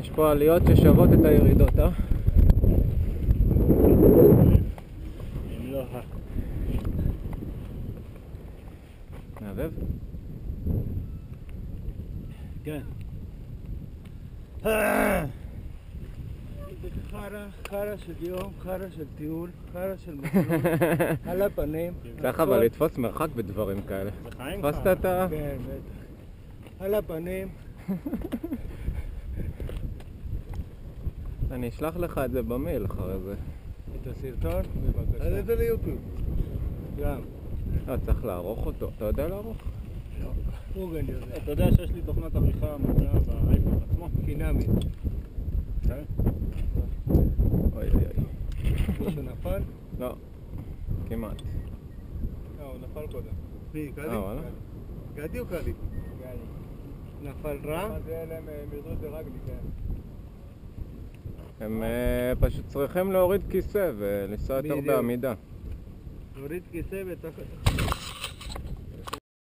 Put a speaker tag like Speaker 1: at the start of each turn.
Speaker 1: יש פה עליות ששוות את הירידות, אה? מעבב?
Speaker 2: כן. חרא של יום, חרא של טיול, חרא של מסלול, על הפנים.
Speaker 1: צריך אבל לתפוס מרחק בדברים כאלה. תפסת את ה...
Speaker 2: כן, בטח. על הפנים.
Speaker 1: אני אשלח לך את זה במייל אחרי זה.
Speaker 2: את הסרטון, בבקשה. אז את זה ליוטיוב. גם.
Speaker 1: צריך לערוך אותו. אתה יודע לערוך?
Speaker 2: לא. הוא גם יודע.
Speaker 3: אתה יודע שיש לי תוכנת עריכה מובנה באייפון עצמו?
Speaker 2: חינמי.
Speaker 3: כן?
Speaker 1: אוי אוי אוי.
Speaker 2: מישהו נפל?
Speaker 1: לא. כמעט.
Speaker 2: הוא נפל קודם. מי? גדי?
Speaker 1: וואלה?
Speaker 2: גדי או גדי? גדי. נפל רע? זה להם מרדות דרגלי, כן.
Speaker 1: הם פשוט צריכים להוריד כיסא ולנסוע יותר בעמידה.
Speaker 2: להוריד כיסא ותחת.